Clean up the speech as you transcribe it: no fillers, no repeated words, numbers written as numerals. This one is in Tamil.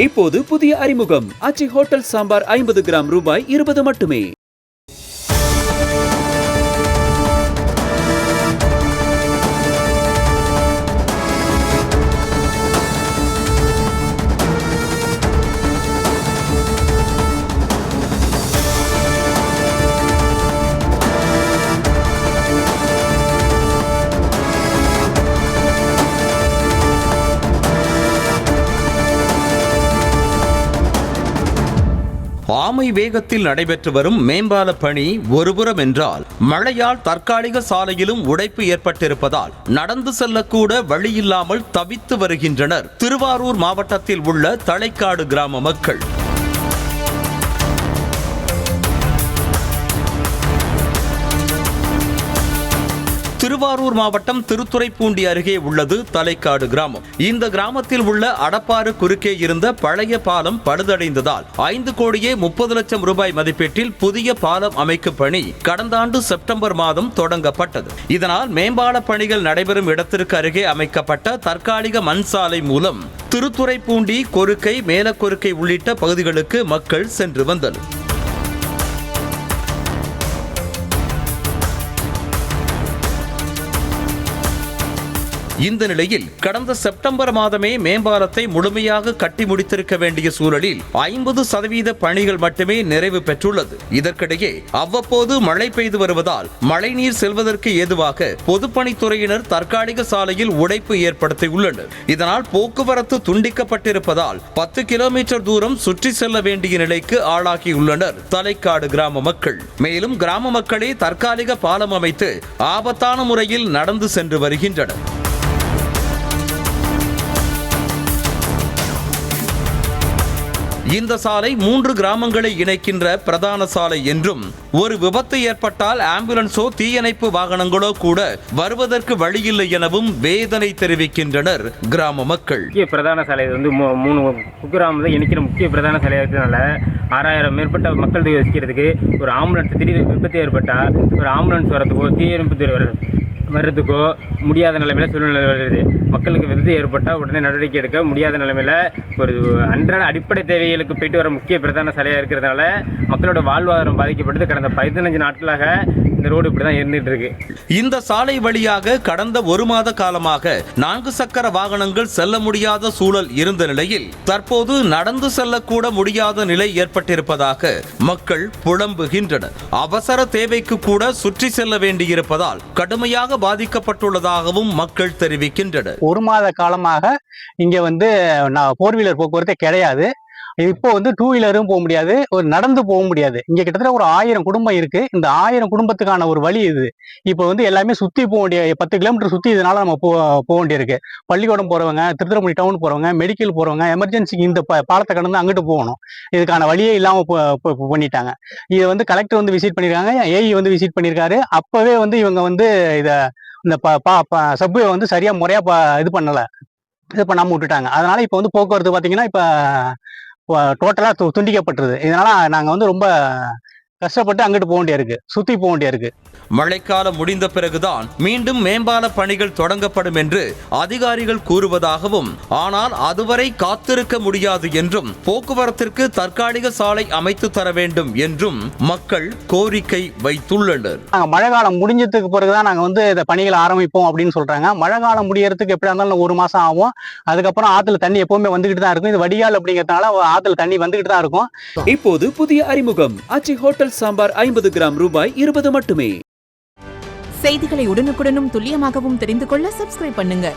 இப்போது புதிய அறிமுகம் ஆச்சி ஹோட்டல் சாம்பார் 50 கிராம் ரூபாய் 20 மட்டுமே. ஆமை வேகத்தில் நடைபெற்று வரும் மேம்பால பணி ஒருபுறம் என்றால், மழையால் தற்காலிக சாலையிலும் உடைப்பு ஏற்பட்டிருப்பதால் நடந்து செல்லக்கூட வழியில்லாமல் தவித்து வருகின்றனர் திருவாரூர் மாவட்டத்தில் உள்ள தளைக்காடு கிராம மக்கள். திருவாரூர் மாவட்டம் திருத்துறைப்பூண்டி அருகே உள்ளது தளைக்காடு கிராமம். இந்த கிராமத்தில் உள்ள அடப்பாறு குறுக்கே இருந்த பழைய பாலம் பழுதடைந்ததால் 5 கோடியே 30 லட்சம் ரூபாய் மதிப்பீட்டில் புதிய பாலம் அமைக்கும் பணி கடந்த ஆண்டு செப்டம்பர் மாதம் தொடங்கப்பட்டது. இதனால் மேம்பால பணிகள் நடைபெறும் இடத்திற்கு அருகே அமைக்கப்பட்ட தற்காலிக மண் சாலை மூலம் திருத்துறைப்பூண்டி, கொருக்கை, மேலக்கொருக்கை உள்ளிட்ட பகுதிகளுக்கு மக்கள் சென்று வந்தனர். இந்த நிலையில் கடந்த செப்டம்பர் மாதமே மேம்பாலத்தை முழுமையாக கட்டி முடித்திருக்க வேண்டிய சூழலில் 50% பணிகள் மட்டுமே நிறைவு பெற்றுள்ளது. இதற்கிடையே அவ்வப்போது மழை பெய்து வருவதால் மழைநீர் செல்வதற்கு ஏதுவாக பொதுப்பணித்துறையினர் தற்காலிக சாலையில் உடைப்பு ஏற்படுத்தியுள்ளனர். இதனால் போக்குவரத்து துண்டிக்கப்பட்டிருப்பதால் 10 கிலோமீட்டர் தூரம் சுற்றி செல்ல வேண்டிய நிலைக்கு ஆளாகியுள்ளனர் தளைக்காடு கிராம மக்கள். மேலும் கிராம மக்களே தற்காலிக பாலம் அமைத்து ஆபத்தான முறையில் நடந்து சென்று வருகின்றனர். இந்த சாலை 3 கிராமங்களை இணைக்கின்ற பிரதான சாலை என்றும், ஒரு விபத்து ஏற்பட்டால் ஆம்புலன்ஸோ தீயணைப்பு வாகனங்களோ கூட வருவதற்கு வழியில்லை எனவும் வேதனை தெரிவிக்கின்றனர் கிராம மக்கள். முக்கிய பிரதான சாலை வந்து 3 குக்கிராமத்தை இணைக்கிற முக்கிய பிரதான சாலையாக இருக்கிறதுனால 6000 மேற்பட்ட மக்கள் வசிக்கிறதுக்கு ஒரு ஆம்புலன்ஸ் திடீர் விபத்து ஏற்பட்டால் ஒரு ஆம்புலன்ஸ் வரதுக்கோ தீயணைப்பு வர்றதுக்கோ முடியாத நிலைமையில சூழ்நிலை வருது. மக்களுக்கு விபத்து ஏற்பட்டால் உடனே நடவடிக்கை எடுக்க முடியாத நிலைமையில ஒரு அன்றாட அடிப்படை தேவைகளுக்கு போயிட்டு வர முக்கிய பிரதான சாலையாக இருக்கிறதுனால மக்களோட வாழ்வாதாரம் பாதிக்கப்பட்டது. கடந்த 15 நாட்களாக இந்த ரோடு இப்படிதான் இருந்துட்டு இருக்கு. இந்த சாலை வழியாக கடந்த 1 மாத காலமாக 4 சக்கர வாகனங்கள் செல்ல முடியாத சூழல் இருந்த நிலையில் தற்போது நடந்து செல்லக்கூட முடியாத நிலை ஏற்பட்டிருப்பதாக மக்கள் புலம்புகின்றனர். அவசர தேவைக்கு கூட சுற்றி செல்ல வேண்டியிருப்பதால் கடுமையாக பாதிக்கப்பட்டுள்ளதாகவும் மக்கள் தெரிவிக்கின்றனர். 1 மாத காலமாக இங்க வந்து 4 வீலர் போக்குவரத்தே கிடையாது. இப்போ வந்து 2 வீலரும் போக முடியாது, ஒரு நடந்து போக முடியாது. இங்க கிட்டத்தட்ட ஒரு 1000 குடும்பம் இருக்கு. இந்த 1000 குடும்பத்துக்கான ஒரு வழி இது. இப்போ வந்து எல்லாமே சுத்தி போக வேண்டிய 10 கிலோமீட்டர் சுத்தி இதனால நம்ம போக வேண்டியிருக்கு. பள்ளிக்கூடம் போறவங்க, திருத்துறைப்பூண்டி டவுன் போறவங்க, மெடிக்கல் போறவங்க, எமர்ஜென்சிக்கு இந்த பாலத்தை கடந்து அங்கிட்டு போகணும். இதுக்கான வழியே இல்லாம பண்ணிட்டாங்க. இதை வந்து கலெக்டர் வந்து விசிட் பண்ணிருக்காங்க, ஏஇ வந்து விசிட் பண்ணிருக்காரு. அப்பவே வந்து இவங்க வந்து இந்த சப்வே வந்து சரியா முறையா இது பண்ணாம விட்டுட்டாங்க. அதனால இப்ப வந்து போக்குவரத்து பாத்தீங்கன்னா இப்ப டோட்டலா துண்டிக்கப்பட்டுருது. இதனால நாங்க வந்து ரொம்ப கஷ்டப்பட்டு அங்கிட்டு போக வேண்டிய இருக்கு, சுத்தி போக வேண்டிய இருக்கு. மழைக்காலம் முடிந்த பிறகுதான் மீண்டும் மேம்பால பணிகள் தொடங்கப்படும் என்று அதிகாரிகள் கூறுவதாகவும், ஆனால் அதுவரை காத்திருக்க முடியாது என்றும், போக்குவரத்திற்கு தற்காலிக சாலை அமைத்து தர வேண்டும் என்றும் மக்கள் கோரிக்கை வைத்துள்ளனர். மழை காலம் முடிஞ்சதுக்கு பிறகுதான் நாங்க வந்து இந்த பணிகளை ஆரம்பிப்போம் அப்படின்னு சொல்றாங்க. மழை காலம் முடியறதுக்கு எப்படியா இருந்தாலும் 1 மாசம் ஆகும். அதுக்கப்புறம் ஆத்துல தண்ணி எப்பவுமே வந்துகிட்டு தான் இருக்கும். இது வடிகால் அப்படிங்கிறதுனால ஆத்துல தண்ணி வந்துகிட்டு தான் இருக்கும். இப்போது புதிய அறிமுகம் ஆச்சி ஹோட்டல் சாம்பார் 50 கிராம் ரூபாய் 20 மட்டுமே. செய்திகளை உடனுக்குடனும் துல்லியமாகவும் தெரிந்து கொள்ள சப்ஸ்கிரைப் பண்ணுங்க.